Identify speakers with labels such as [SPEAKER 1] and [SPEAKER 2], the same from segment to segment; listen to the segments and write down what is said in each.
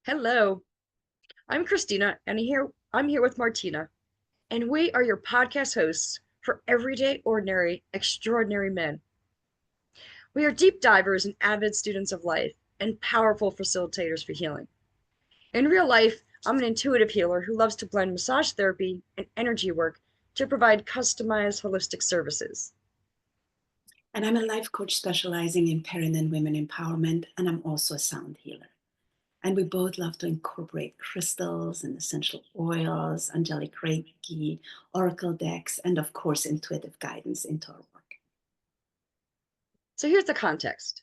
[SPEAKER 1] Hello, I'm Christina, and I'm here with Martina, and we are your podcast hosts for Everyday Ordinary Extraordinary Men. We are deep divers and avid students of life and powerful facilitators for healing. In real life, I'm an intuitive healer who loves to blend massage therapy and energy work to provide customized holistic services.
[SPEAKER 2] And I'm a life coach specializing in pregnant women empowerment, and I'm also a sound healer. And we both love to incorporate crystals and essential oils, angelic Reiki, oracle decks, and of course, intuitive guidance into our work.
[SPEAKER 1] So here's the context.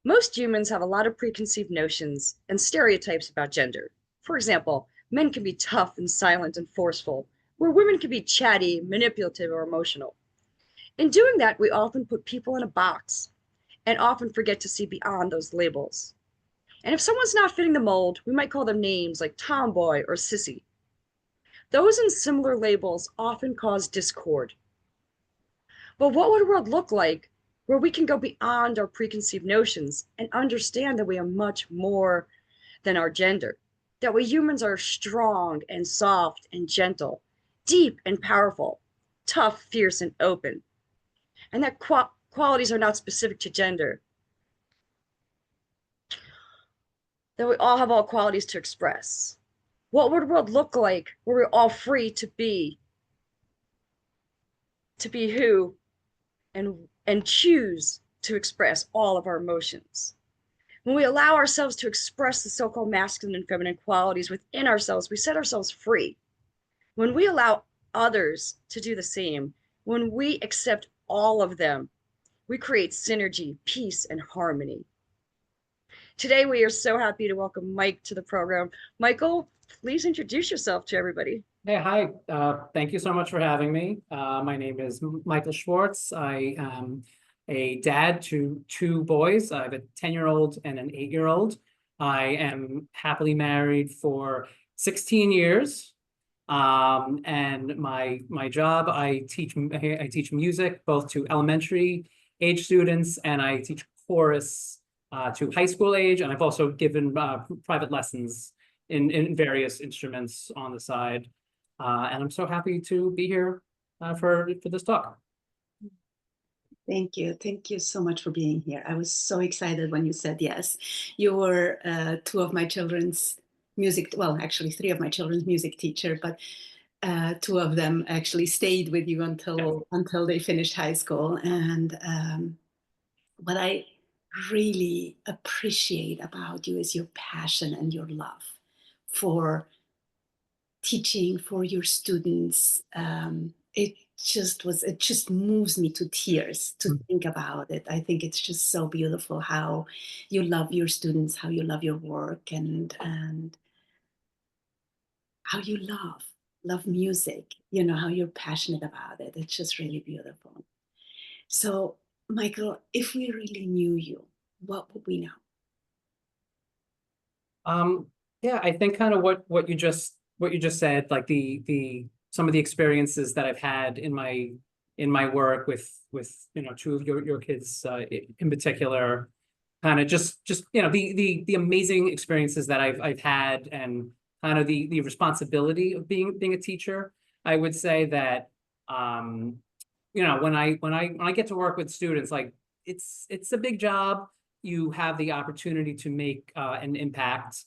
[SPEAKER 1] Most humans have a lot of preconceived notions and stereotypes about gender. For example, men can be tough and silent and forceful, where women can be chatty, manipulative, or emotional. In doing that, we often put people in a box and often forget to see beyond those labels. And if someone's not fitting the mold, we might call them names like tomboy or sissy. Those and similar labels often cause discord. But what would a world look like where we can go beyond our preconceived notions and understand that we are much more than our gender? That we humans are strong and soft and gentle, deep and powerful, tough, fierce, and open, and that qualities are not specific to gender, that we all have all qualities to express. What would a world look like where we're all free to be who and choose to express all of our emotions? When we allow ourselves to express the so-called masculine and feminine qualities within ourselves, we set ourselves free. When we allow others to do the same, when we accept all of them, we create synergy, peace, and harmony. Today, we are so happy to welcome Mike to the program. Michael, please introduce yourself to everybody.
[SPEAKER 3] Hey, hi. Thank you so much for having me. My name is Michael Schwartz. I am a dad to two boys. I have a 10-year-old and an 8-year-old. I am happily married for 16 years. And my job, I teach music both to elementary age students, and I teach chorus to high school age. And I've also given private lessons in various instruments on the side. And I'm so happy to be here for this talk.
[SPEAKER 2] Thank you. Thank you so much for being here. I was so excited when you said yes. You were two of my children's music, well, actually three of my children's music teacher, but two of them actually stayed with you until they finished high school. And what I really appreciate about you is your passion and your love for teaching, for your students. It just moves me to tears to think about it. I think it's just so beautiful how you love your students, how you love your work, and how you love music, how you're passionate about it. It's just really beautiful. So, Michael, if we really knew you, what would we know?
[SPEAKER 3] Yeah, I think kind of what you just said, like the some of the experiences that I've had in my work with two of your kids in particular, kind of just the amazing experiences that I've had, and kind of the responsibility of being a teacher. I would say that when I get to work with students, like it's a big job. You have the opportunity to make an impact.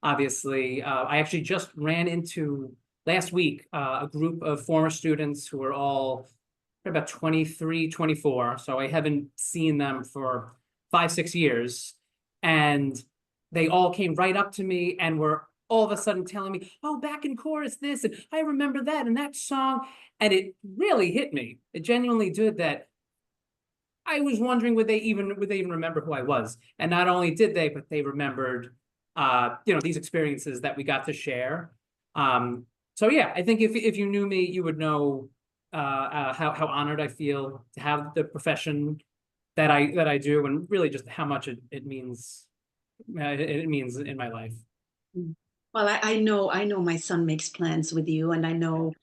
[SPEAKER 3] Obviously, I actually just ran into last week a group of former students who are all about 23, 24. So I haven't seen them for 5, 6 years. And they all came right up to me and were all of a sudden telling me, oh, back in chorus this, and I remember that and that song. And it really hit me. It genuinely did that. I was wondering, would they even remember who I was? And not only did they, but they remembered these experiences that we got to share. So yeah, I think if you knew me, you would know how honored I feel to have the profession that I do, and really just how much it means in my life.
[SPEAKER 2] Well, I know my son makes plans with you, and I know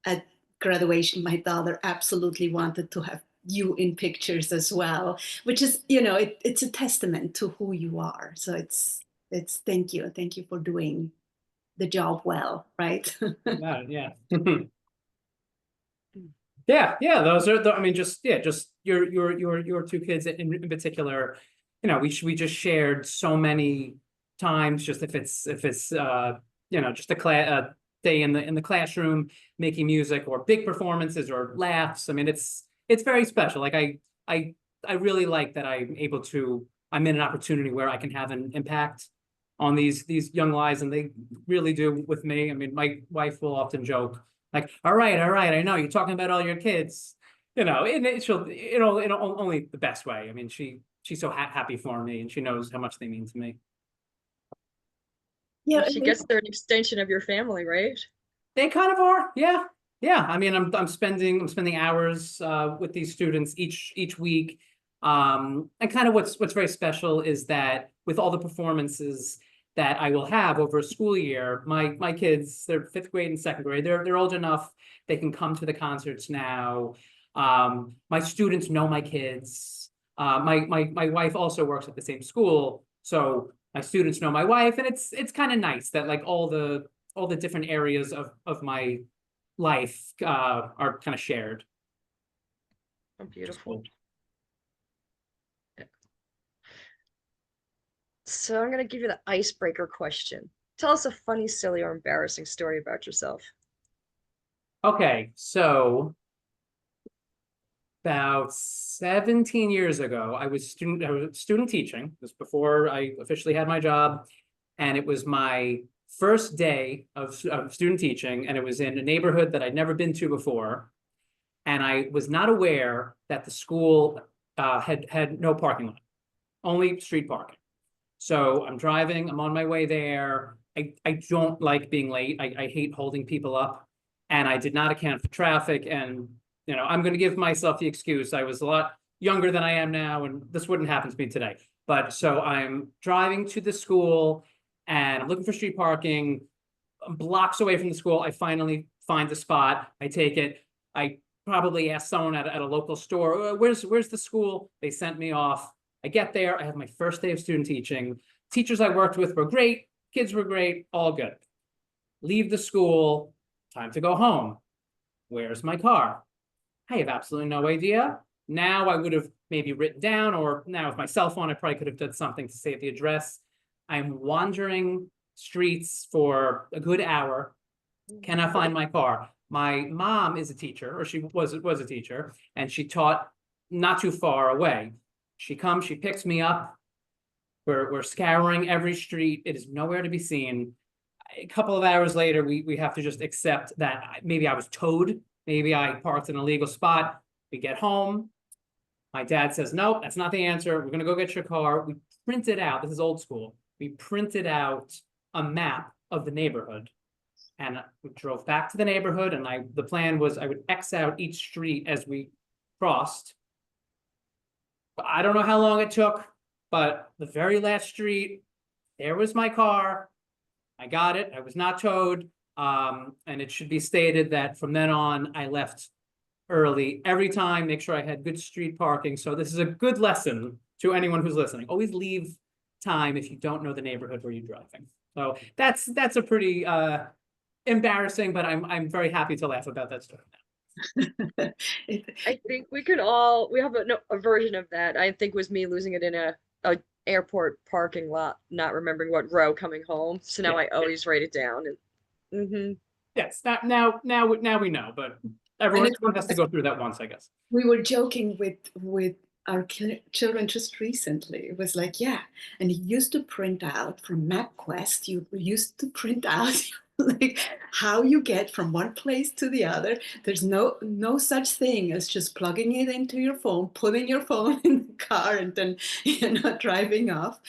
[SPEAKER 2] at graduation my daughter absolutely wanted to have you in pictures as well, which is it's a testament to who you are. So it's It's thank you for doing the job well, right?
[SPEAKER 3] Yeah. Yeah, those are the, I mean, just your two kids in particular, you know, we just shared so many times, just if it's you know, just a day in the classroom making music, or big performances or laughs. I mean, it's very special. Like I really like that I'm in an opportunity where I can have an impact on these young lives, and they really do with me. I mean, my wife will often joke, like, all right, I know you're talking about all your kids, you know, and she'll, you know, in only the best way. I mean, she's so happy for me, and she knows how much they mean to me.
[SPEAKER 2] Yeah,
[SPEAKER 1] She gets they're an extension of your family, right?
[SPEAKER 3] They kind of are, yeah. I mean, I'm spending hours with these students each week. And kind of what's very special is that with all the performances that I will have over a school year, my kids, they're 5th grade and 2nd grade. They're old enough, they can come to the concerts now. My students know my kids. My wife also works at the same school, so my students know my wife, and it's kind of nice that like all the different areas of my life are kind of shared.
[SPEAKER 1] Oh, beautiful. So I'm gonna give you the icebreaker question. Tell us a funny, silly, or embarrassing story about yourself.
[SPEAKER 3] Okay, so about 17 years ago, I was student teaching. This was before I officially had my job, and it was my first day of student teaching, and it was in a neighborhood that I'd never been to before, and I was not aware that the school had no parking lot, only street parking. So I'm driving, I'm on my way there. I don't like being late. I hate holding people up, and I did not account for traffic. And, you know, I'm going to give myself the excuse. I was a lot younger than I am now, and this wouldn't happen to me today. But so I'm driving to the school, and I'm looking for street parking. Blocks away from the school, I finally find the spot. I take it. I probably asked someone at a local store, where's the school? They sent me off. I get there, I have my first day of student teaching. Teachers I worked with were great, kids were great, all good. Leave the school, time to go home. Where's my car? I have absolutely no idea. Now I would have maybe written down, or now with my cell phone, I probably could have done something to save the address. I'm wandering streets for a good hour. Cannot find my car. My mom is a teacher, or she was a teacher, and she taught not too far away. She comes, she picks me up. We're scouring every street. It is nowhere to be seen. A couple of hours later, we have to just accept that maybe I was towed. Maybe I parked in a legal spot. We get home. My dad says, no, that's not the answer. We're going to go get your car. We printed out, this is old school. We printed out a map of the neighborhood, and we drove back to the neighborhood. And the plan was I would X out each street as we crossed. I don't know how long it took, but the very last street, there was my car. I got it. I was not towed. And it should be stated that from then on, I left early every time, make sure I had good street parking. So this is a good lesson to anyone who's listening. Always leave time if you don't know the neighborhood where you're driving. So that's a pretty embarrassing, but I'm very happy to laugh about that story now.
[SPEAKER 1] I think we have a version of that. I think was me losing it in a airport parking lot, not remembering what row coming home. So now I always write it down. And
[SPEAKER 3] yes, now we know, but everyone has to go through that once, I guess.
[SPEAKER 2] We were joking with our children just recently. It was like, yeah, and you used to print out from MapQuest. You used to print out like how you get from one place to the other. There's no such thing as just plugging it into your phone, putting your phone in the car, and then driving off.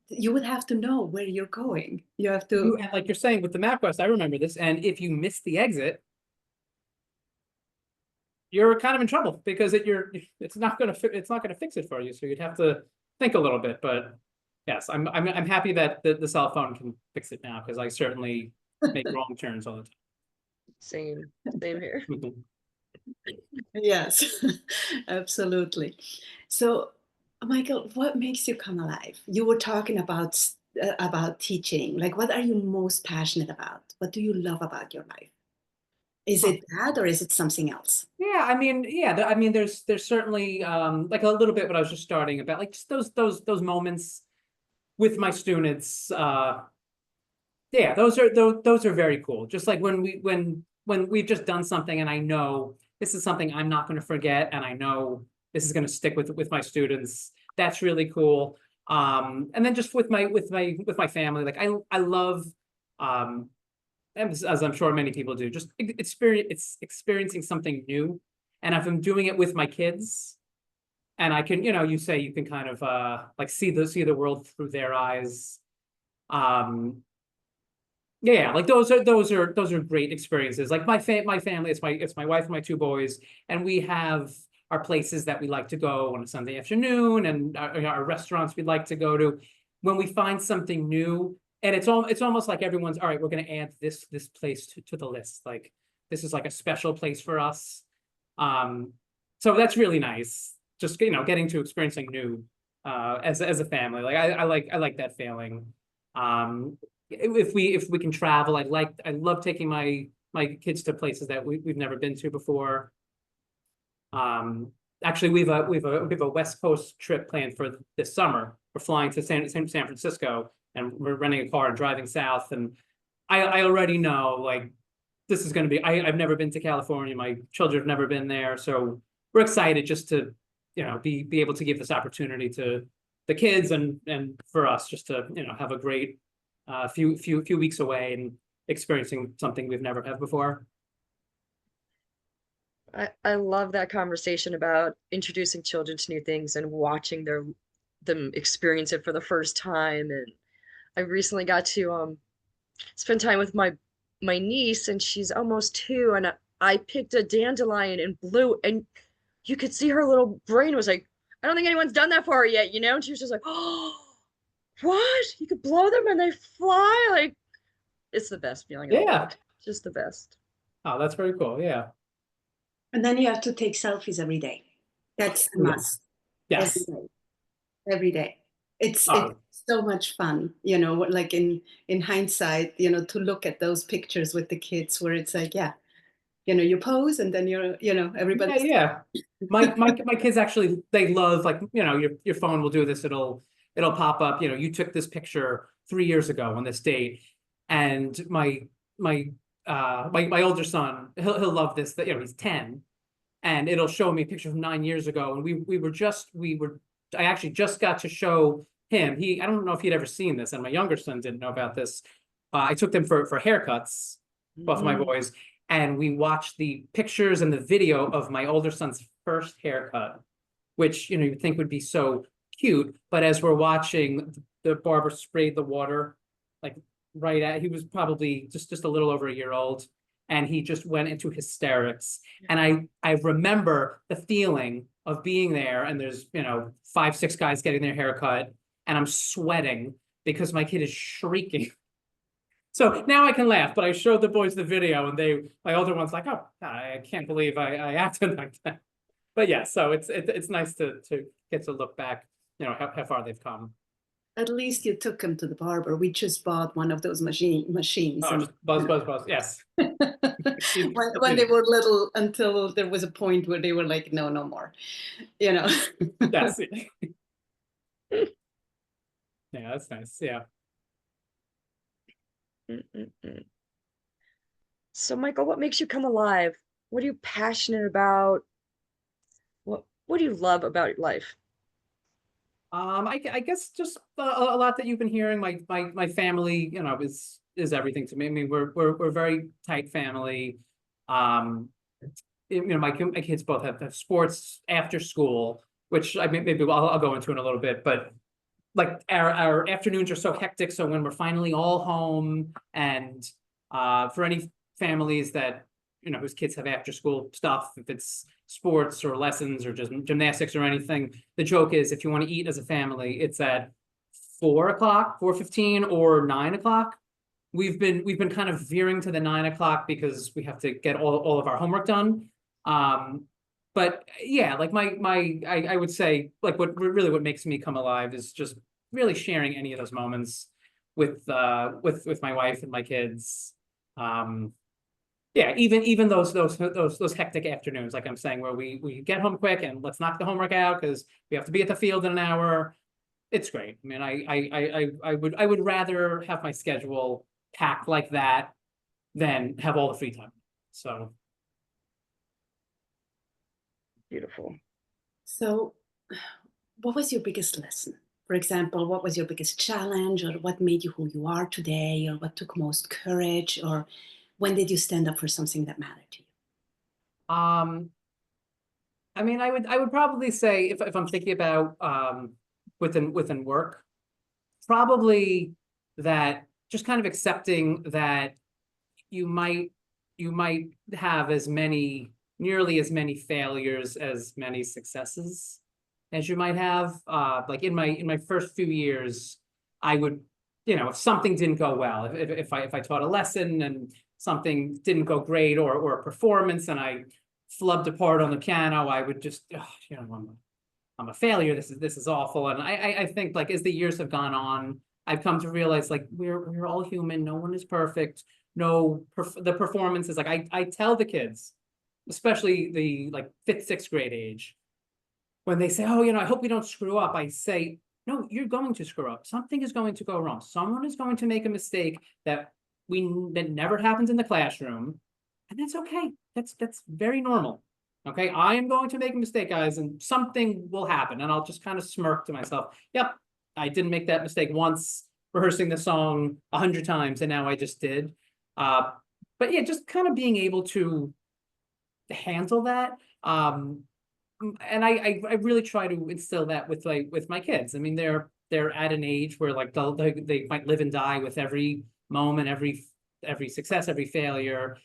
[SPEAKER 2] You would have to know where you're going. You have to,
[SPEAKER 3] like you're saying with the MapQuest, I remember this. And if you miss the exit, you're kind of in trouble because it's not going to fix it for you. So you'd have to think a little bit. But yes, I'm happy that the cell phone can fix it now, because I certainly make wrong turns all the time.
[SPEAKER 1] same here.
[SPEAKER 2] yes, absolutely. So, Michael, what makes you come alive? You were talking about about teaching? Like, what are you most passionate about? What do you love about your life? Is it that, or is it something else?
[SPEAKER 3] Yeah, I mean, yeah, I mean, there's certainly like a little bit what I was just starting about, like just those moments with my students. Yeah, those are very cool. Just like when we've just done something and I know this is something I'm not going to forget, and I know this is going to stick with my students. That's really cool. And then just with my family, like I love as I'm sure many people do, just experiencing something new. And if I'm doing it with my kids, and I can, you say you can kind of like see the world through their eyes. Yeah, like those are great experiences. Like my family, it's my wife and my two boys, and we have our places that we like to go on a Sunday afternoon, and our restaurants we'd like to go to. When we find something new, and it's almost like everyone's all right. We're going to add this place to the list. Like this is like a special place for us. So that's really nice. Just getting to experience something new as a family. Like I like that feeling. If we can travel, I love taking my kids to places that we've never been to before. Actually, we have a West Coast trip planned for this summer. We're flying to San Francisco, and we're renting a car and driving south. And I already know, like, this is going to be. I've never been to California. My children have never been there, so we're excited just to be able to give this opportunity to the kids and for us just to have a great few weeks away and experiencing something we've never had before.
[SPEAKER 1] I love that conversation about introducing children to new things and watching them experience it for the first time. And I recently got to spend time with my niece, and she's almost 2, and I picked a dandelion in blue, and you could see her little brain was like, I don't think anyone's done that for her yet, And she was just like, oh, what? You could blow them and they fly? Like, it's the best feeling in the
[SPEAKER 3] Yeah.
[SPEAKER 1] world. Just the best.
[SPEAKER 3] Oh, that's very cool. Yeah.
[SPEAKER 2] And then you have to take selfies every day. That's a must.
[SPEAKER 3] Yes.
[SPEAKER 2] Every day. Every day. It's
[SPEAKER 3] Oh.
[SPEAKER 2] so much fun, like in hindsight, to look at those pictures with the kids where it's like, yeah, you pose and then everybody.
[SPEAKER 3] Yeah. My kids actually, they love, like, your phone will do this. It'll pop up, you took this picture 3 years ago on this date. And my older son, he'll love this, that he's 10, and it'll show me a picture from 9 years ago. And I actually just got to show him. I don't know if he'd ever seen this, and my younger son didn't know about this. I took them for haircuts, both of my boys, and we watched the pictures and the video of my older son's first haircut, which you'd think would be so cute. But as we're watching, the barber sprayed the water, like, he was probably just a little over a year old, and he just went into hysterics. And I remember the feeling of being there, and there's 5, 6 guys getting their haircut, and I'm sweating because my kid is shrieking. So now I can laugh, but I showed the boys the video, and my older one's like, oh, I can't believe I acted like that. But yeah, so it's nice to get to look back, how far they've come.
[SPEAKER 2] At least you took them to the barber. We just bought one of those machines.
[SPEAKER 3] Oh, just buzz, yes.
[SPEAKER 2] when they were little, until there was a point where they were like, no more,
[SPEAKER 3] Yes. Yeah, that's nice. Yeah.
[SPEAKER 1] So, Michael, what makes you come alive? What are you passionate about? What do you love about life?
[SPEAKER 3] I guess just a lot that you've been hearing. My family, is everything to me. I mean, we're a very tight family. My kids both have sports after school, which I mean, maybe I'll go into in a little bit. But like our afternoons are so hectic. So when we're finally all home, and for any families that whose kids have after school stuff, if it's sports or lessons or just gymnastics or anything, the joke is, if you want to eat as a family, it's at 4 o'clock, 4:15, or 9 o'clock. We've been kind of veering to the 9 o'clock because we have to get all of our homework done. But yeah, like I would say, like, what makes me come alive is just really sharing any of those moments. with my wife and my kids. Yeah, even those hectic afternoons, like I'm saying, where we get home quick and let's knock the homework out because we have to be at the field in an hour. It's great. I mean, I would rather have my schedule packed like that than have all the free time. So
[SPEAKER 1] Beautiful.
[SPEAKER 2] So, what was your biggest lesson? For example, what was your biggest challenge, or what made you who you are today, or what took most courage, or when did you stand up for something that mattered to you?
[SPEAKER 3] I mean, I would probably say if I'm thinking about within work, probably that just kind of accepting that you might have nearly as many failures as many successes as you might have. Like in my first few years, I would, if something didn't go well, if I taught a lesson and something didn't go great, or a performance and I flubbed apart on the piano, I would just, I'm a failure. This is awful. And I think, like, as the years have gone on, I've come to realize, like, we're all human. No one is perfect. No, the performances, like I tell the kids, especially the like 5th, 6th grade age, when they say, oh, I hope we don't screw up, I say, no, you're going to screw up. Something is going to go wrong. Someone is going to make a mistake that never happens in the classroom. And that's okay. That's very normal. Okay, I am going to make a mistake, guys, and something will happen. And I'll just kind of smirk to myself. Yep, I didn't make that mistake once rehearsing the song 100 times, and now I just did. But yeah, just kind of being able to handle that. And I really try to instill that with my kids. I mean, they're at an age where, like, they might live and die with every moment, every success, every failure.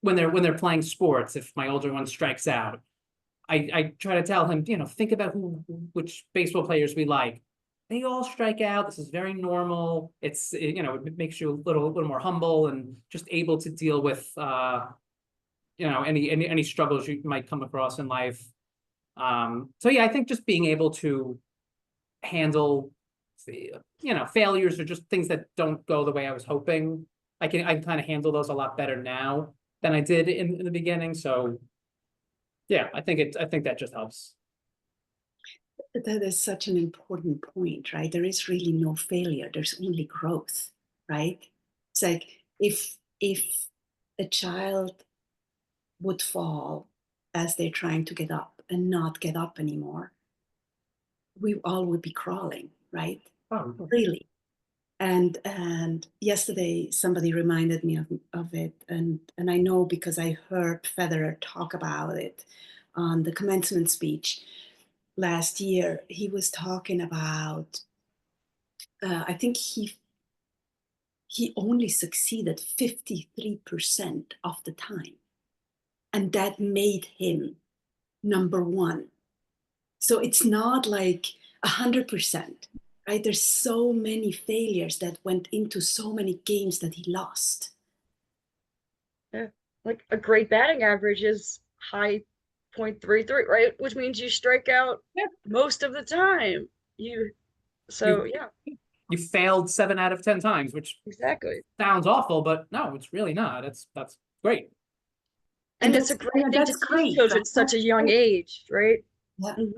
[SPEAKER 3] When they're playing sports, if my older one strikes out, I try to tell him, think about which baseball players we like. They all strike out. This is very normal. It's, it makes you a little more humble and just able to deal with any struggles you might come across in life. So yeah, I think just being able to handle failures or just things that don't go the way I was hoping. I can kind of handle those a lot better now than I did in the beginning. So yeah, I think that just helps.
[SPEAKER 2] That is such an important point, right? There is really no failure. There's only growth, right? It's like if a child would fall as they're trying to get up and not get up anymore, we all would be crawling, right?
[SPEAKER 3] Oh,
[SPEAKER 2] Really. And yesterday somebody reminded me of it, and I know because I heard Federer talk about it on the commencement speech last year. He was talking about I think he only succeeded 53% of the time, and that made him number one. So it's not like 100%. Right? There's so many failures that went into so many games that he lost.
[SPEAKER 1] Yeah, like a great batting average is high .33, right? Which means you strike out most of the time. Yeah,
[SPEAKER 3] you failed 7 out of 10 times, which
[SPEAKER 1] exactly.
[SPEAKER 3] sounds awful, but no, it's really not. That's great.
[SPEAKER 1] And it's a great thing to teach children at such a young age, right?
[SPEAKER 2] Yeah.
[SPEAKER 1] Mhm.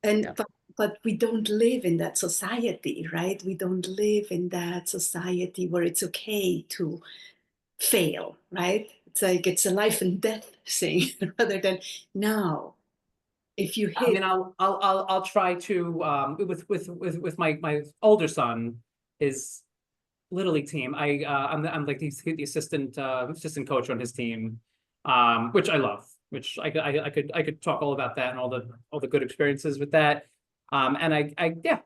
[SPEAKER 2] And
[SPEAKER 1] Yeah.
[SPEAKER 2] but we don't live in that society, right? We don't live in that society where it's okay to fail, right? It's like it's a life and death thing rather than now. If you
[SPEAKER 3] I
[SPEAKER 2] hit,
[SPEAKER 3] mean, I'll try to with my older son, his little league team. I'm like the assistant coach on his team, which I love. Which I could talk all about that and all the good experiences with that. And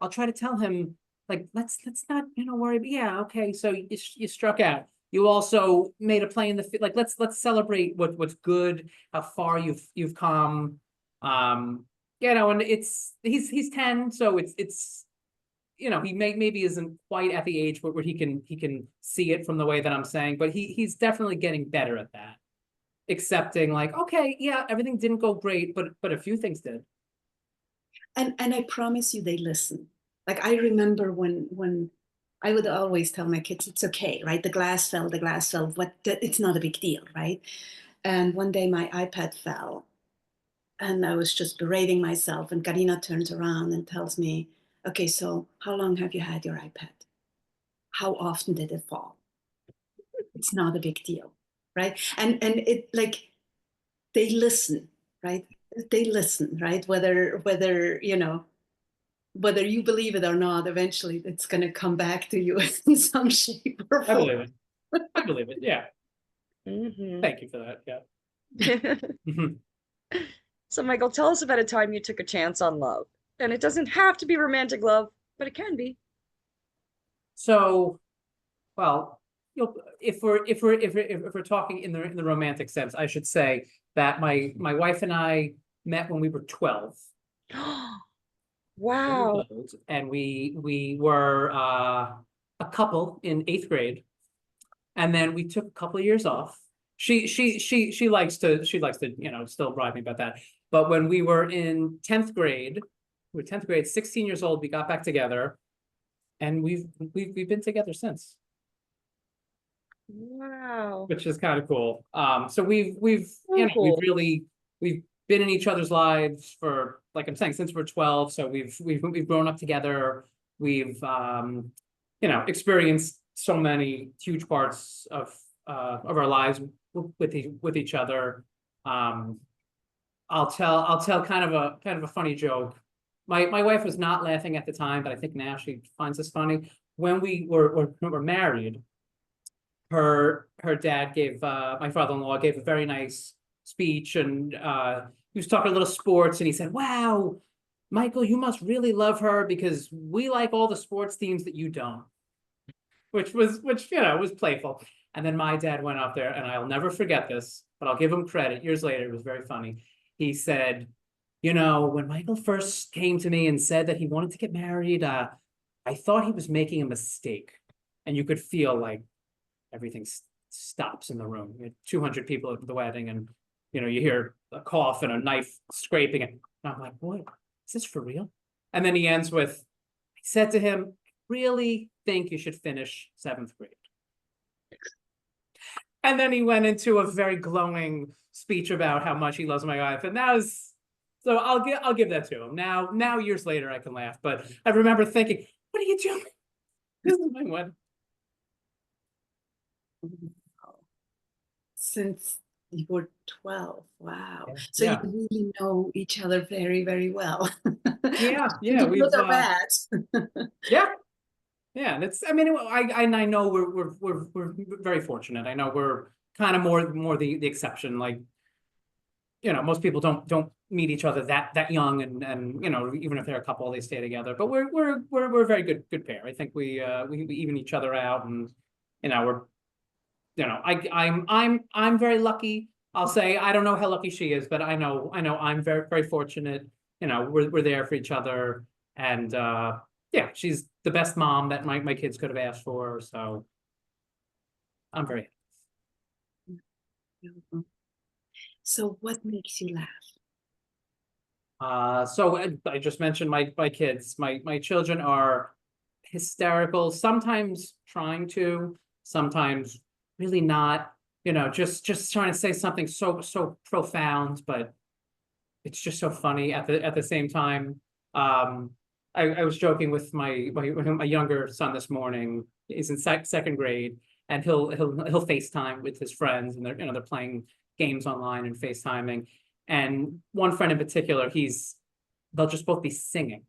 [SPEAKER 3] I'll try to tell him, like, let's not worry. But yeah, okay. So you struck out. You also made a play in the field. Like, let's celebrate what's good, how far you've come. And he's 10, so it's he maybe isn't quite at the age where he can see it from the way that I'm saying, but he's definitely getting better at that. Accepting, like, okay, yeah, everything didn't go great, but a few things did.
[SPEAKER 2] and I promise you they listen. Like I remember when I would always tell my kids, it's okay, right? The glass fell, it's not a big deal, right? And one day my iPad fell and I was just berating myself, and Karina turns around and tells me, okay, so how long have you had your iPad? How often did it fall? It's not a big deal, right? And it, like, they listen, right? They listen, right? Whether whether you believe it or not, eventually it's going to come back to you in some shape or
[SPEAKER 3] I
[SPEAKER 2] form.
[SPEAKER 3] believe it. I believe it. Yeah.
[SPEAKER 1] Mhm.
[SPEAKER 3] Thank you for that. Yeah. Mhm.
[SPEAKER 1] So, Michael, tell us about a time you took a chance on love. And it doesn't have to be romantic love, but it can be.
[SPEAKER 3] So, well, if we're talking in the romantic sense, I should say that my wife and I met when we were 12 years
[SPEAKER 1] Wow.
[SPEAKER 3] old, and we were a couple in 8th grade, and then we took a couple of years off. She likes to still brag me about that. But when we were in 10th grade, 16 years old, we got back together, and we've been together since,
[SPEAKER 1] Wow.
[SPEAKER 3] which is kind of cool. So we've
[SPEAKER 1] So cool.
[SPEAKER 3] we've been in each other's lives for, like I'm saying, since we're 12. So we've grown up together. We've experienced so many huge parts of our lives with each other. I'll tell kind of a funny joke. My wife was not laughing at the time, but I think now she finds this funny. When we were married, her dad gave my father-in-law gave a very nice speech, and he was talking a little sports, and he said, "Wow, Michael, you must really love her because we like all the sports teams that you don't," which was playful. And then my dad went up there, and I'll never forget this, but I'll give him credit. Years later, it was very funny. He said, when Michael first came to me and said that he wanted to get married, I thought he was making a mistake. And you could feel like everything stops in the room. You had 200 people at the wedding, and you hear a cough and a knife scraping it. And I'm like, "What? Is this for real?" And then he ends with, "I said to him, really think you should finish 7th grade." And then he went into a very glowing speech about how much he loves my wife, and that was, so I'll give that to him. Now years later I can laugh, but I remember thinking, "What are you doing? This is my wedding."
[SPEAKER 2] Since you were 12, wow.
[SPEAKER 3] Yeah.
[SPEAKER 2] So you
[SPEAKER 3] Yeah.
[SPEAKER 2] really know each other very, very well.
[SPEAKER 3] Yeah.
[SPEAKER 2] Good or bad.
[SPEAKER 3] Yeah. Yeah, and it's, I mean, I know we're very fortunate. I know we're kind of more the exception. Like, most people don't meet each other that young, and even if they're a couple, they stay together. But we're a very good pair. I think we even each other out, and we're I'm very lucky. I'll say, I don't know how lucky she is, but I know I'm very fortunate. We're there for each other, and yeah, she's the best mom that my kids could have asked for. So I'm very
[SPEAKER 2] Beautiful. So what makes you laugh?
[SPEAKER 3] so I just mentioned my kids. My children are hysterical, sometimes trying to, sometimes really not, just trying to say something so profound, but it's just so funny at the same time. I was joking with my younger son this morning. He's in second grade, and he'll FaceTime with his friends, and they're playing games online and FaceTiming. And one friend in particular, they'll just both be singing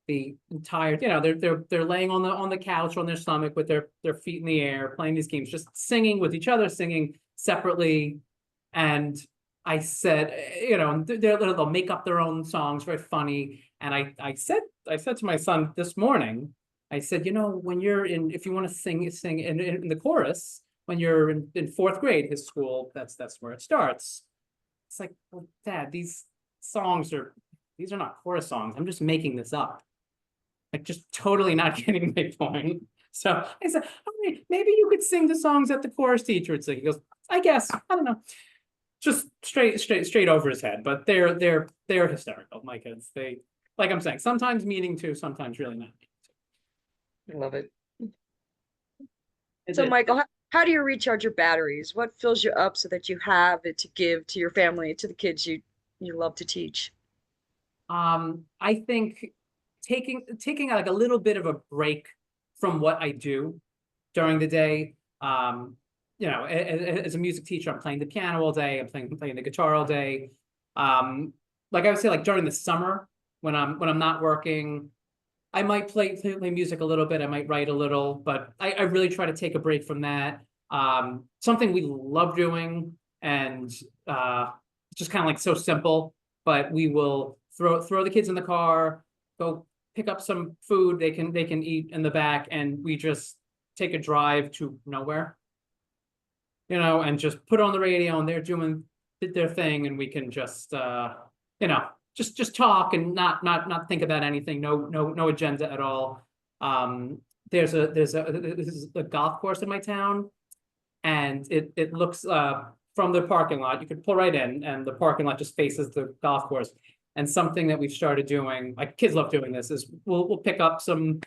[SPEAKER 3] the entire, they're laying on the couch on their stomach with their feet in the air, playing these games, just singing with each other, singing separately. And I said, they'll make up their own songs, very funny. And I said to my son this morning, I said, if you want to sing in the chorus, when you're in 4th grade, his school, that's where it starts. It's like, well, Dad, these are not chorus songs. I'm just making this up. Like, just totally not getting my point. So I said, okay, maybe you could sing the songs that the chorus teacher would sing. He goes, I guess, I don't know. Just straight over his head. But they're hysterical, my kids. They, like I'm saying, sometimes meaning to, sometimes really not.
[SPEAKER 1] I love it.
[SPEAKER 3] It
[SPEAKER 1] So,
[SPEAKER 3] is.
[SPEAKER 1] Michael, how do you recharge your batteries? What fills you up so that you have it to give to your family, to the kids you love to teach?
[SPEAKER 3] I think taking like a little bit of a break from what I do during the day. As a music teacher, I'm playing the piano all day. I'm playing the guitar all day. Like I would say, like during the summer when I'm not working, I might play music a little bit. I might write a little, but I really try to take a break from that. Something we love doing, and it's just kind of like so simple. But we will throw the kids in the car, go pick up some food they can eat in the back, and we just take a drive to nowhere, and just put on the radio, and they're doing their thing, and we can just you know just talk and not think about anything. No agenda at all. This is a golf course in my town, and it looks from the parking lot. You could pull right in, and the parking lot just faces the golf course. And something that we've started doing, like kids love doing this, is we'll pick up some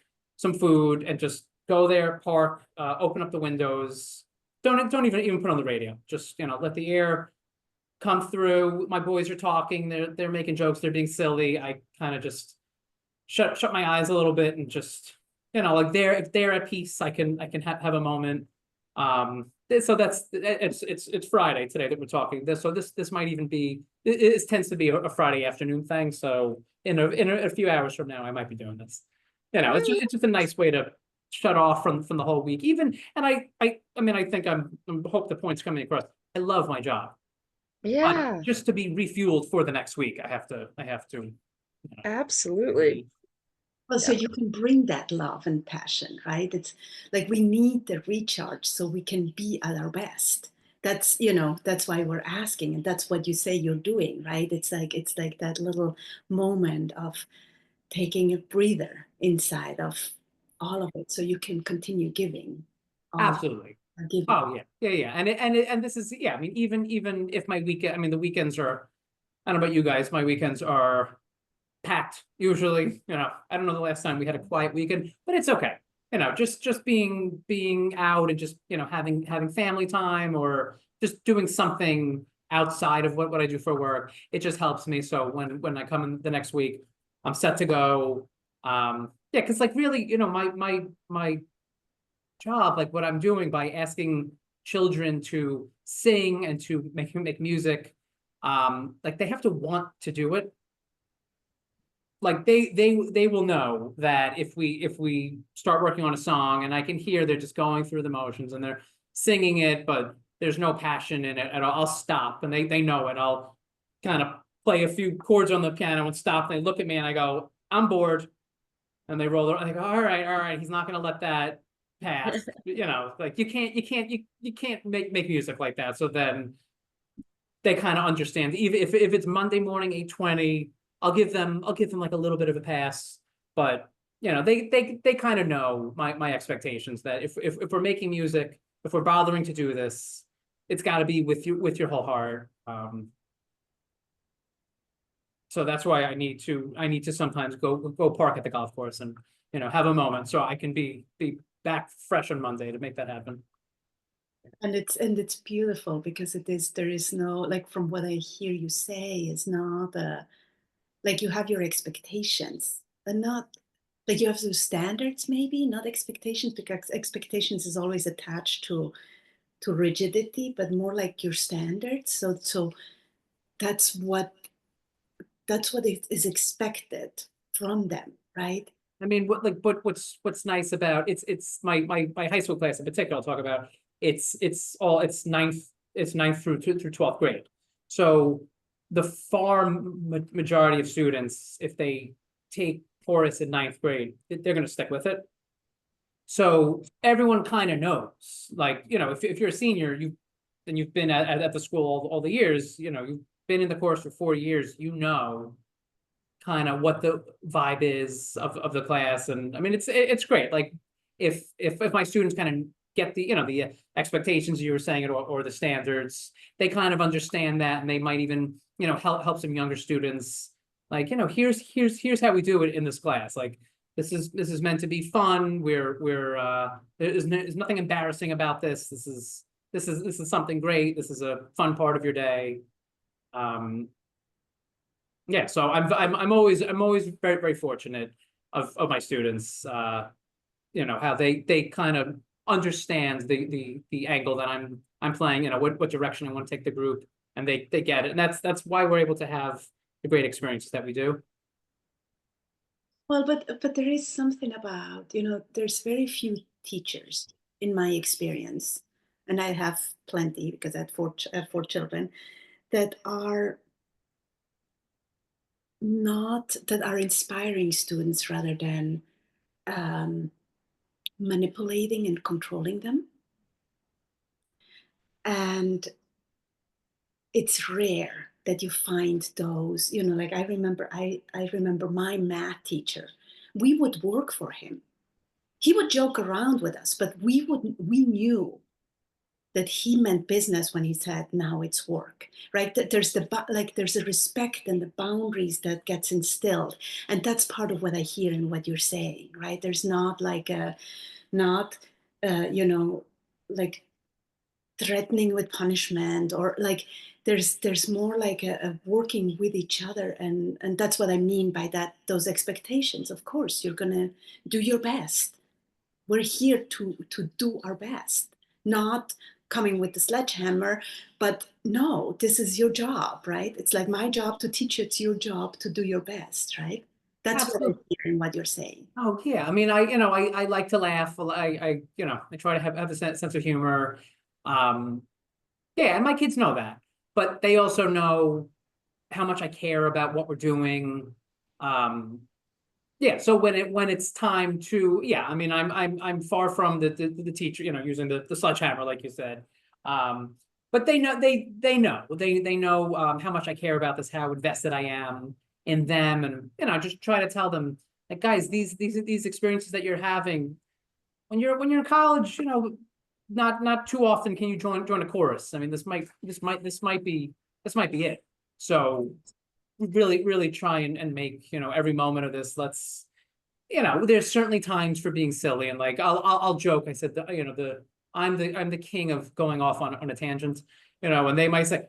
[SPEAKER 3] food and just go there, park, open up the windows. Don't even put on the radio. Just let the air come through. My boys are talking. They're making jokes. They're being silly. I kind of just shut my eyes a little bit and just like if they're at peace, I can have a moment. So it's Friday today that we're talking this. So this might even be it tends to be a Friday afternoon thing. So in a few hours from now, I might be doing this. It's just a nice way to shut off from the whole week. Even and I think I hope the point's coming across. I love my job, but
[SPEAKER 1] Yeah,
[SPEAKER 3] just to be refueled for the next week, I have to
[SPEAKER 1] absolutely.
[SPEAKER 2] Well, so
[SPEAKER 1] Yeah.
[SPEAKER 2] you can bring that love and passion, right? It's like we need the recharge so we can be at our best. That's why we're asking, and that's what you say you're doing, right? It's like that little moment of taking a breather inside of all of it, so you can continue giving all
[SPEAKER 3] Absolutely.
[SPEAKER 2] giving.
[SPEAKER 3] Oh yeah. And this is I mean, even if my weekend, I mean, the weekends are. I don't know about you guys. My weekends are packed usually. I don't know the last time we had a quiet weekend, but it's okay. Just being out and just having family time, or just doing something outside of what I do for work. It just helps me. So when I come in the next week, I'm set to go. Yeah, because like really, my job, like what I'm doing by asking children to sing and to make music, like they have to want to do it. Like they will know that if we start working on a song and I can hear they're just going through the motions and they're singing it, but there's no passion in it at all, I'll stop, and they know it. I'll kind of play a few chords on the piano and stop, and they look at me and I go, I'm bored. And they roll and they go, all right, he's not gonna let that pass. Like you can't make music like that. So then they kind of understand. Even if it's Monday morning, 8:20, I'll give them like a little bit of a pass. But they kind of know my expectations, that if we're making music, if we're bothering to do this, it's got to be with your whole heart. So that's why I need to sometimes go park at the golf course and have a moment so I can be back fresh on Monday to make that happen.
[SPEAKER 2] And it's beautiful because there is no, like, from what I hear you say, it's not like you have your expectations, but not like you have those standards, maybe not expectations, because expectations is always attached to rigidity, but more like your standards. So that's what is expected from them, right?
[SPEAKER 3] I mean, what's nice about it's my high school class in particular. I'll talk about it's ninth through 12th grade. So the far majority of students, if they take chorus in ninth grade, they're going to stick with it. So everyone kind of knows, like, if you're a senior, you've been at the school all the years, you've been in the course for 4 years, kind of what the vibe is of the class. And I mean, it's great. Like if my students kind of get the expectations you were saying, or the standards, they kind of understand that, and they might even help some younger students, like here's how we do it in this class. Like this is meant to be fun. There's nothing embarrassing about this. This is something great. This is a fun part of your day. Yeah, so I'm always very, very fortunate of my students, you know, how they kind of understand the angle that I'm playing, you know, what direction I want to take the group, and they get it. And that's why we're able to have the great experiences that we do.
[SPEAKER 2] Well, but there is something about, you know, there's very few teachers in my experience, and I have plenty because I had four children that are not that are inspiring students rather than um, manipulating and controlling them. And it's rare that you find those, you know, like I remember my math teacher. We would work for him. He would joke around with us, but we knew that he meant business when he said, now it's work, right? That there's a respect and the boundaries that gets instilled. And that's part of what I hear in what you're saying, right? There's not like you know, like threatening with punishment, or like there's more like a working with each other. And that's what I mean by that, those expectations. Of course, you're going to do your best. We're here to do our best, not coming with the sledgehammer, but no, this is your job, right? It's like my job to teach you, it's your job to do your best, right? That's what I'm
[SPEAKER 3] Absolutely.
[SPEAKER 2] hearing what you're saying.
[SPEAKER 3] Oh yeah, I mean, I like to laugh. I try to have a sense of humor. Yeah, and my kids know that, but they also know how much I care about what we're doing. Yeah, so when it's time to, yeah, I mean, I'm far from the teacher, you know, using the sledgehammer like you said. But they know how much I care about this, how invested I am in them, and you know, I just try to tell them, like, guys, these experiences that you're having when you're in college, you know, not too often can you join a chorus. I mean, this might be it. So really try and make, you know, every moment of this, let's, you know, there's certainly times for being silly, and like I'll joke. I said, you know, I'm the king of going off on a tangent, you know, and they might say,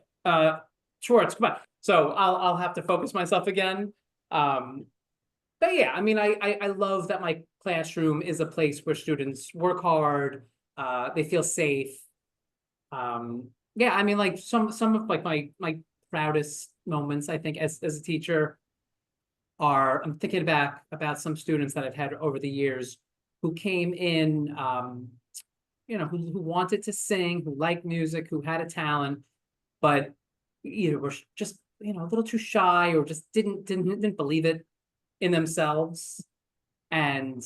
[SPEAKER 3] Schwartz, come on. So I'll have to focus myself again. But yeah, I mean, I love that my classroom is a place where students work hard, they feel safe. Yeah, I mean, like some of like my proudest moments, I think, as a teacher are, I'm thinking back about some students that I've had over the years who came in, you know, who wanted to sing, who liked music, who had a talent, but either were just, you know, a little too shy, or just didn't believe it in themselves. And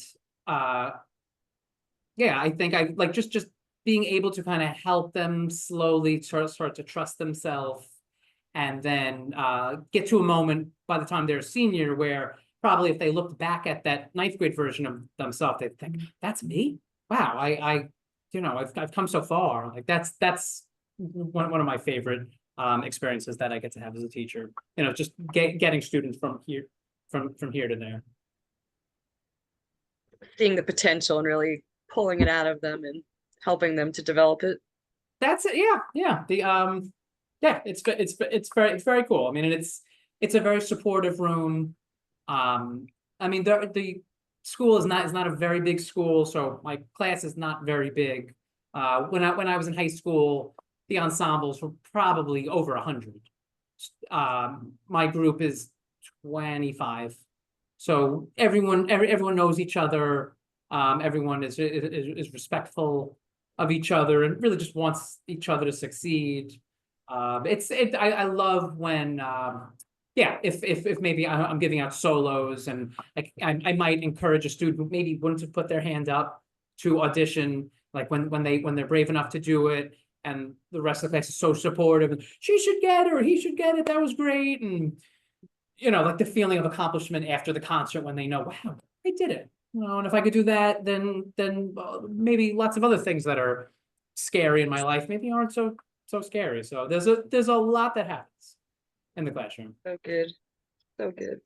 [SPEAKER 3] yeah, I think I like just being able to kind of help them slowly start to trust themselves, and then get to a moment by the time they're a senior where probably if they looked back at that ninth grade version of themselves, they'd think, that's me. Wow, I you know, I've come so far. Like that's one of my favorite experiences that I get to have as a teacher. You know, just getting students from here to there.
[SPEAKER 1] Seeing the potential and really pulling it out of them and helping them to develop it.
[SPEAKER 3] That's it. Yeah. Yeah, it's very cool. I mean, it's a very supportive room. I mean, the school is not a very big school, so my class is not very big. When I was in high school, the ensembles were probably over 100. My group is 25, so everyone knows each other. Everyone is respectful of each other and really just wants each other to succeed. I love when yeah, if maybe I'm giving out solos, and like I might encourage a student who maybe wouldn't have put their hand up to audition, like when they're brave enough to do it, and the rest of the class is so supportive, and she should get it or he should get it, that was great. And you know, like the feeling of accomplishment after the concert when they know, wow, I did it. You know, and if I could do that, then maybe lots of other things that are scary in my life maybe aren't so scary. So there's a lot that happens in the classroom.
[SPEAKER 1] So good. So good.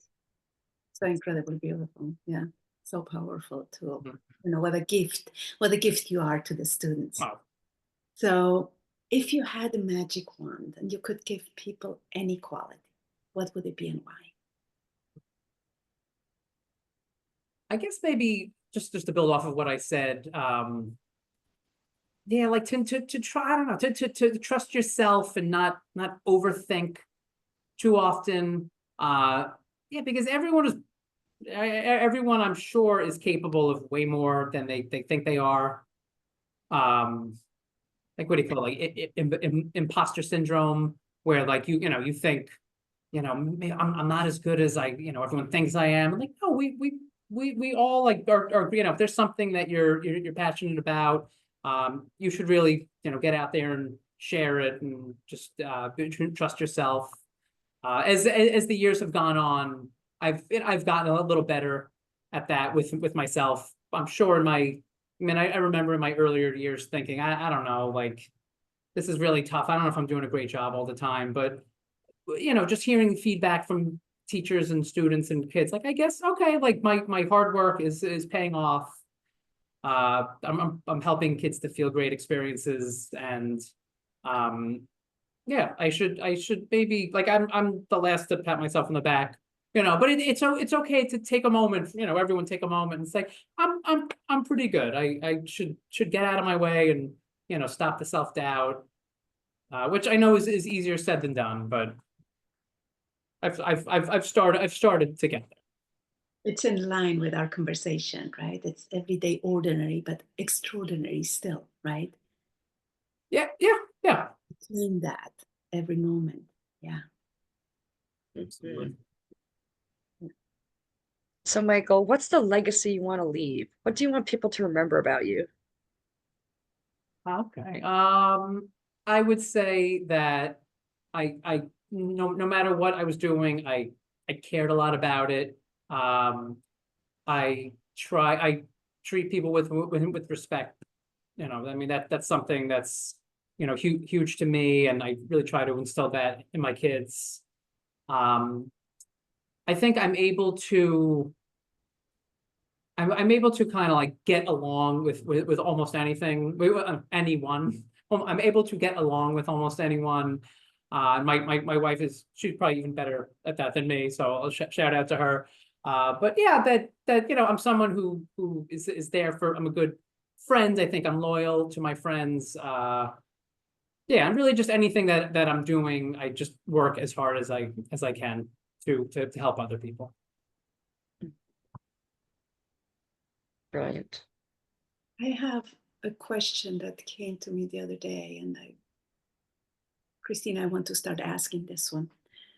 [SPEAKER 2] So incredibly beautiful. Yeah. So powerful too.
[SPEAKER 3] Mhm.
[SPEAKER 2] You know, what a gift you are to the students.
[SPEAKER 3] Wow.
[SPEAKER 2] So if you had a magic wand and you could give people any quality, what would it be and why?
[SPEAKER 3] I guess maybe just to build off of what I said, yeah, like to try, I don't know, to trust yourself and not overthink too often. Yeah, because everyone I'm sure is capable of way more than they think they are. Like what do you call it? Like imposter syndrome, where like you think, maybe I'm not as good as everyone thinks I am. Like, no, we all like are if there's something that you're passionate about, you should really get out there and share it and just trust yourself. As the years have gone on, I've gotten a little better at that with myself. I'm sure I remember in my earlier years thinking, I don't know, like this is really tough. I don't know if I'm doing a great job all the time, but just hearing feedback from teachers and students and kids, like I guess okay, like my hard work is paying off. I'm helping kids to feel great experiences, and yeah, I should maybe like I'm the last to pat myself on the back, but it's okay to take a moment, everyone take a moment and say, I'm pretty good. I should get out of my way and stop the self-doubt, which I know is easier said than done, but I've started to get there.
[SPEAKER 2] It's in line with our conversation, right? It's everyday ordinary, but extraordinary still, right?
[SPEAKER 3] Yeah.
[SPEAKER 2] Claim that every moment. Yeah.
[SPEAKER 3] Absolutely.
[SPEAKER 1] So, Michael, what's the legacy you want to leave? What do you want people to remember about you?
[SPEAKER 3] Okay. I would say that I no matter what I was doing, I cared a lot about it. I treat people with respect. I mean that's something that's huge to me, and I really try to instill that in my kids. I think I'm able to kind of like get along with almost anything, anyone. I'm able to get along with almost anyone. My wife she's probably even better at that than me, so I'll shout out to her. But yeah, that I'm someone who is there for. I'm a good friend. I think I'm loyal to my friends. Yeah, and really just anything that I'm doing, I just work as hard as I can to help other people.
[SPEAKER 1] Brilliant.
[SPEAKER 2] I have a question that came to me the other day, and Christina, I want to start asking this one.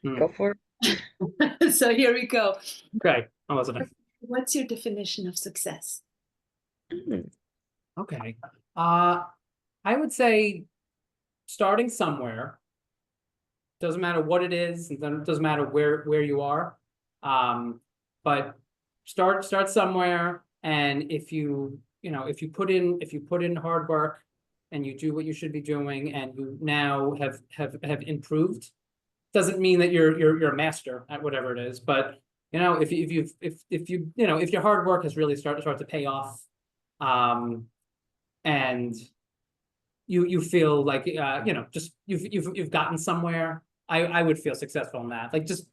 [SPEAKER 1] Go for it.
[SPEAKER 2] So here we go.
[SPEAKER 3] Okay, I'm listening.
[SPEAKER 2] What's your definition of success?
[SPEAKER 3] Okay. I would say starting somewhere. Doesn't matter what it is, and then it doesn't matter where you are. But start somewhere, and if you put in hard work and you do what you should be doing, and you now have improved, doesn't mean that you're a master at whatever it is, but if your hard work has really started to pay off, and you feel like just you've gotten somewhere, I would feel successful in that. Like just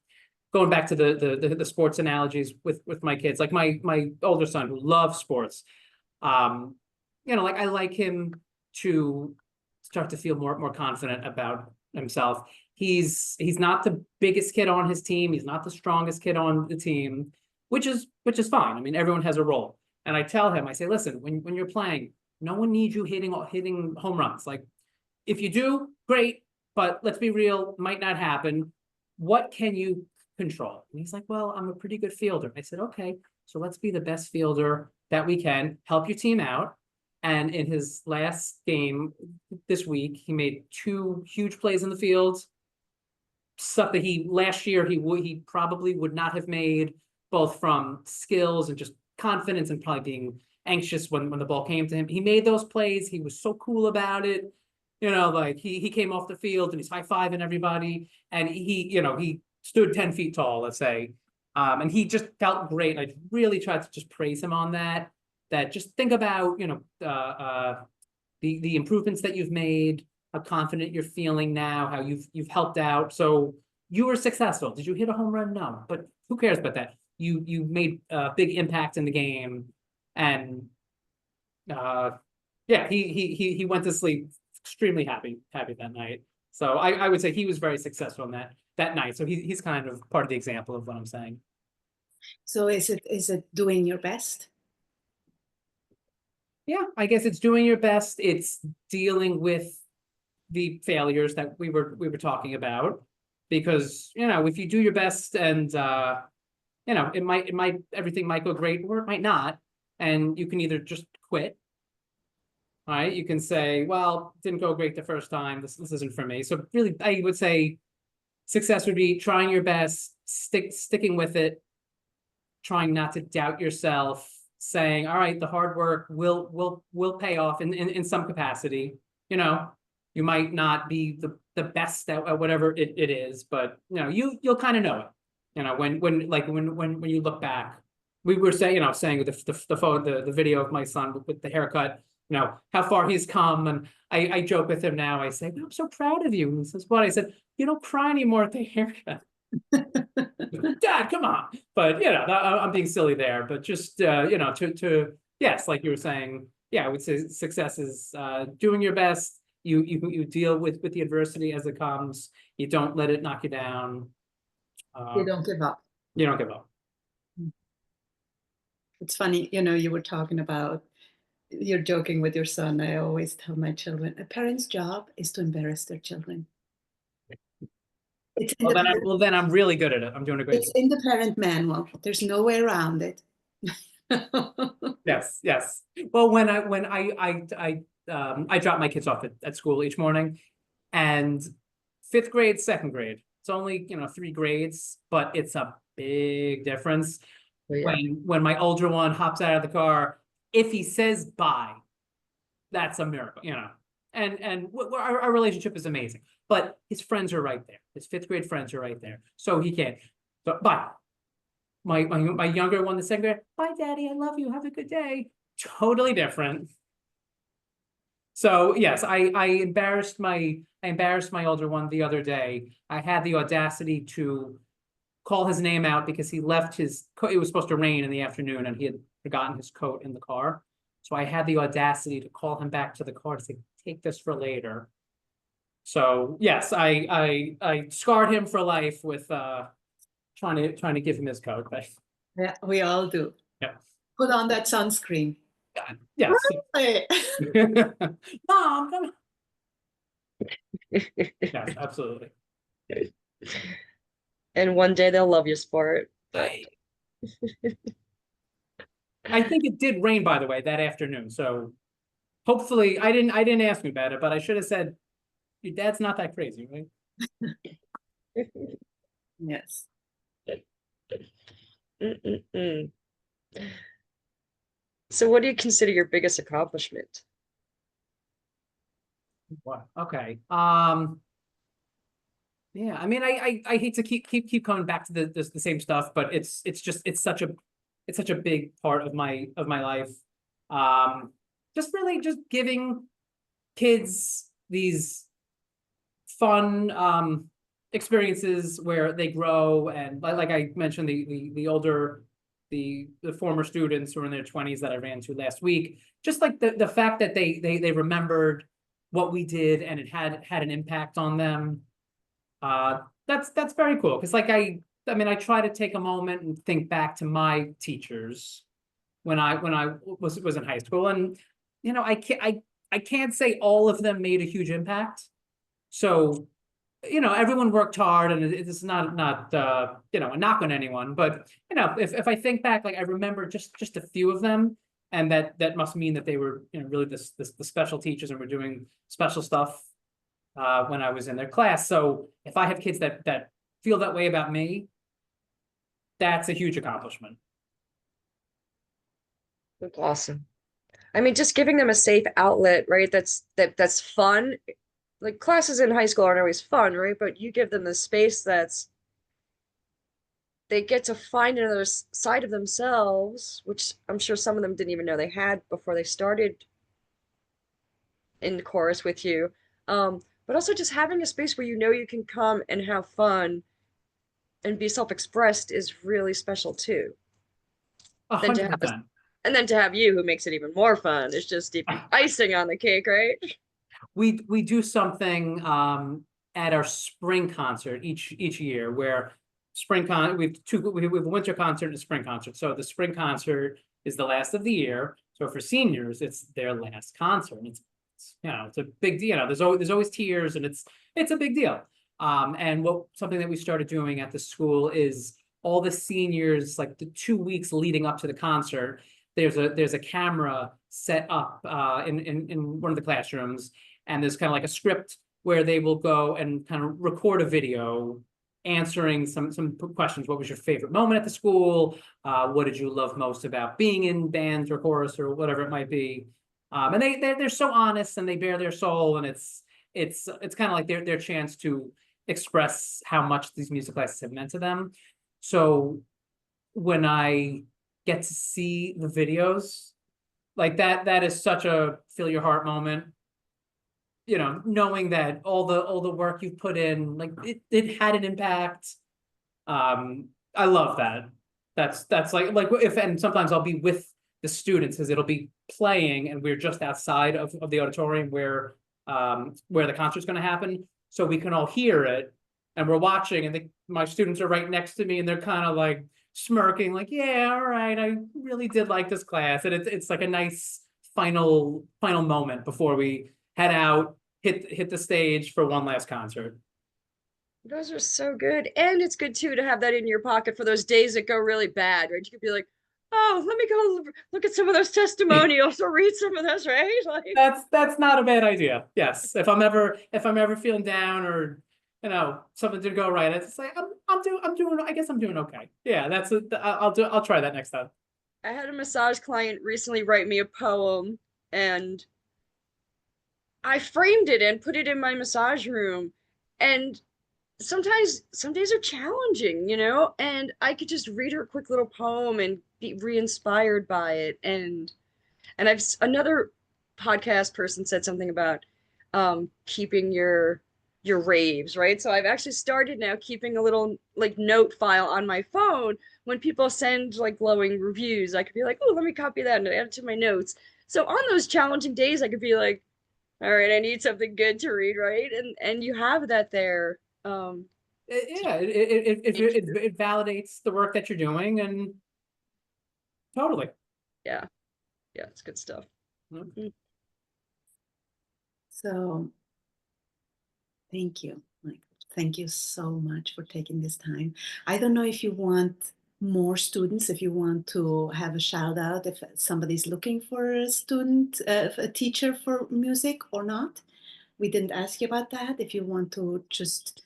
[SPEAKER 3] going back to the sports analogies with my kids, like my older son who loves sports, like I like him to start to feel more confident about himself. He's not the biggest kid on his team. He's not the strongest kid on the team, which is fine. I mean, everyone has a role. And I tell him, I say, listen, when you're playing, no one needs you hitting home runs. Like if you do, great, but let's be real, might not happen. What can you control? And he's like, well, I'm a pretty good fielder. I said, okay, so let's be the best fielder that we can, help your team out. And in his last game this week, he made 2 huge plays in the field. Stuff that last year he probably would not have made, both from skills and just confidence and probably being anxious when the ball came to him. He made those plays. He was so cool about it. Like he came off the field and he's high-fiving everybody, and he stood 10 feet tall, let's say. And he just felt great. I really tried to just praise him on that. That just think about, the improvements that you've made, how confident you're feeling now, how you've helped out. So you were successful. Did you hit a home run? No, but who cares about that? You made a big impact in the game, and yeah, he went to sleep extremely happy that night. So I would say he was very successful in that night. So he's kind of part of the example of what I'm saying.
[SPEAKER 2] So is it doing your best?
[SPEAKER 3] Yeah, I guess it's doing your best. It's dealing with the failures that we were talking about, because if you do your best and it might everything might go great or it might not, and you can either just quit. All right, you can say, well, it didn't go great the first time, this isn't for me. So really, I would say success would be trying your best, sticking with it, trying not to doubt yourself, saying, all right, the hard work will pay off in some capacity. You might not be the best at whatever it is, but you'll kind of know it. When you look back, we were saying with the photo, the video of my son with the haircut, how far he's come. And I joke with him now. I say, I'm so proud of you. And he says, what? I said, you don't cry anymore at the haircut. Dad, come on. But I'm being silly there. But just to yes, like you were saying, yeah, I would say success is doing your best. You deal with the adversity as it comes. You don't let it knock you down.
[SPEAKER 2] You don't give up.
[SPEAKER 3] You don't give up.
[SPEAKER 2] It's funny, you were talking about, you're joking with your son. I always tell my children, a parent's job is to embarrass their children.
[SPEAKER 3] Well, then I'm really good at it. I'm doing a great job.
[SPEAKER 2] It's in the parent manual. There's no way around it.
[SPEAKER 3] Yes. Well, when I drop my kids off at school each morning, and 5th grade, 2nd grade, it's only 3 grades, but it's a big difference. Yeah. When my older one hops out of the car, if he says bye, that's a miracle, and our relationship is amazing, but his friends are right there. His 5th grade friends are right there. So he can't. So bye. My younger one, the 2nd grade, bye, Daddy, I love you. Have a good day. Totally different. So yes, I embarrassed my older one the other day. I had the audacity to call his name out because he left his coat. It was supposed to rain in the afternoon and he had forgotten his coat in the car. So I had the audacity to call him back to the car to say, take this for later. So yes, I scarred him for life with trying to give him his coat. But
[SPEAKER 2] yeah, we all do.
[SPEAKER 3] Yeah.
[SPEAKER 2] Put on that sunscreen.
[SPEAKER 3] Yes.
[SPEAKER 2] Right.
[SPEAKER 3] Mom, come on. Yes, absolutely.
[SPEAKER 1] And one day they'll love your sport.
[SPEAKER 3] I think it did rain, by the way, that afternoon. So hopefully I didn't ask you about it, but I should have said, your dad's not that crazy, right?
[SPEAKER 2] Yes.
[SPEAKER 1] So what do you consider your biggest accomplishment?
[SPEAKER 3] What? Okay. Yeah, I mean, I hate to keep coming back to the same stuff, but it's such a big part of my life. Just really just giving kids these fun experiences where they grow, and like I mentioned, the older the former students who are in their 20s that I ran to last week, just like the fact that they remembered what we did and it had an impact on them. That's very cool, because like I try to take a moment and think back to my teachers when I was in high school, and I can't say all of them made a huge impact. So everyone worked hard, and it's not a knock on anyone, but if I think back, like I remember just a few of them, and that must mean that they were really the special teachers and were doing special stuff when I was in their class. So if I have kids that feel that way about me, that's a huge accomplishment.
[SPEAKER 1] That's awesome. I mean, just giving them a safe outlet, right? That's fun. Like classes in high school aren't always fun, right? But you give them the space that's they get to find another side of themselves, which I'm sure some of them didn't even know they had before they started in the chorus with you. But also just having a space where you know you can come and have fun and be self-expressed is really special too. Than to have
[SPEAKER 3] 100%.
[SPEAKER 1] and then to have you who makes it even more fun. It's just icing on the cake, right?
[SPEAKER 3] We do something at our spring concert each year where we have a winter concert and a spring concert. So the spring concert is the last of the year. So for seniors, it's their last concert. It's it's a big deal. There's always tears, and it's a big deal. And something that we started doing at the school is all the seniors, like the 2 weeks leading up to the concert, there's a camera set up in one of the classrooms, and there's kind of like a script where they will go and kind of record a video answering some questions. What was your favorite moment at the school? What did you love most about being in bands or chorus or whatever it might be? And they're so honest, and they bare their soul, and it's kind of like their chance to express how much these music classes have meant to them. So when I get to see the videos like that is such a fill your heart moment. Knowing that all the work you've put in, like it had an impact. I love that. That's like and sometimes I'll be with the students because it'll be playing and we're just outside of the auditorium where the concert's going to happen, so we can all hear it, and we're watching, and my students are right next to me, and they're kind of like smirking, like, yeah, all right, I really did like this class, and it's like a nice final moment before we head out, hit the stage for one last concert.
[SPEAKER 1] Those are so good. And it's good too to have that in your pocket for those days that go really bad, right? You could be like, oh, let me go look at some of those testimonials or read some of those, right? Like
[SPEAKER 3] That's not a bad idea. Yes. If I'm ever feeling down, or something didn't go right, it's like I'm doing I guess I'm doing okay. Yeah, I'll try that next time.
[SPEAKER 1] I had a massage client recently write me a poem, and I framed it and put it in my massage room. And sometimes some days are challenging, and I could just read her a quick little poem and be re-inspired by it. And another podcast person said something about keeping your raves, right? So I've actually started now keeping a little like note file on my phone. When people send like glowing reviews, I could be like, oh, let me copy that and add it to my notes. So on those challenging days, I could be like, all right, I need something good to read, right? And you have that there.
[SPEAKER 3] Yeah, it validates the work that you're doing, and totally.
[SPEAKER 1] Yeah, it's good stuff.
[SPEAKER 3] Mm-hmm.
[SPEAKER 2] So thank you, Michael. Thank you so much for taking this time. I don't know if you want more students, if you want to have a shout out, if somebody's looking for a student, a teacher for music or not. We didn't ask you about that. If you want to just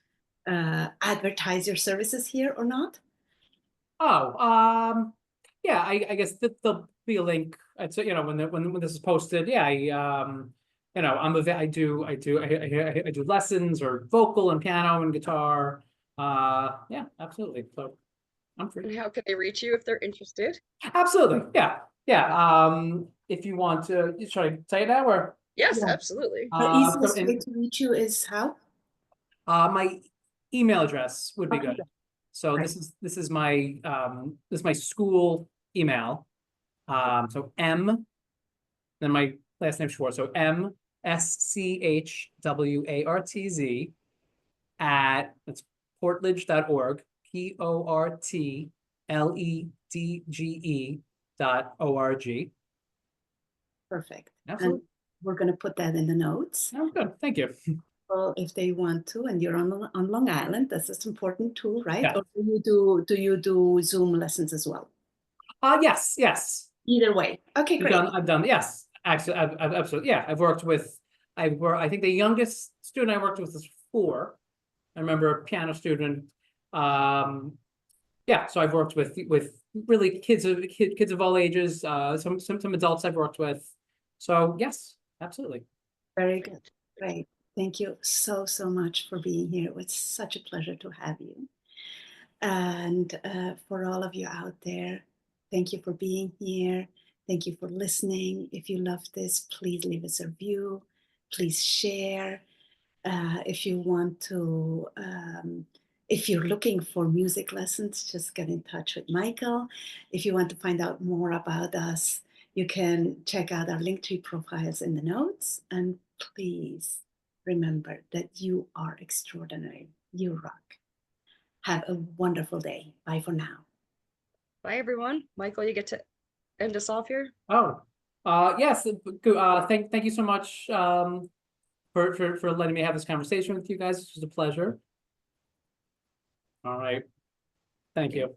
[SPEAKER 2] advertise your services here or not.
[SPEAKER 3] Oh, yeah, I guess there'll be a link. It's when this is posted. Yeah, I do lessons or vocal and piano and guitar. Yeah, absolutely. So I'm free.
[SPEAKER 1] And how can they reach you if they're interested?
[SPEAKER 3] Absolutely. Yeah. If you want to, should I say it now, or?
[SPEAKER 1] Yes,
[SPEAKER 2] Yeah.
[SPEAKER 1] absolutely.
[SPEAKER 2] The easiest way to reach you is how?
[SPEAKER 3] My email address would be good. So
[SPEAKER 2] Right.
[SPEAKER 3] this is my school email. So M, then my last name Schwartz. So mschwartz that's portledge.org, portledge.org.
[SPEAKER 2] Perfect.
[SPEAKER 3] Absolutely.
[SPEAKER 2] And we're going to put that in the notes.
[SPEAKER 3] Oh, good. Thank you.
[SPEAKER 2] Well, if they want to, and you're on Long Island, this is important too, right?
[SPEAKER 3] Yeah.
[SPEAKER 2] Or do you do Zoom lessons as well?
[SPEAKER 3] Yes.
[SPEAKER 2] Either way. Okay, great.
[SPEAKER 3] I've done, yes. Actually, I've absolutely, yeah. I think the youngest student I worked with was 4. I remember a piano student. Yeah, so I've worked with really kids of all ages, some adults I've worked with. So yes, absolutely.
[SPEAKER 2] Very good. Great. Thank you so much for being here. It was such a pleasure to have you. And for all of you out there, thank you for being here. Thank you for listening. If you love this, please leave us a review. Please share. If you want to, if you're looking for music lessons, just get in touch with Michael. If you want to find out more about us, you can check out our Linktree profiles in the notes. And please remember that you are extraordinary. You rock. Have a wonderful day. Bye for now.
[SPEAKER 1] Bye, everyone. Michael, you get to end us off here.
[SPEAKER 3] Oh, yes. Thank you so much for letting me have this conversation with you guys. It was a pleasure. All right. Thank you.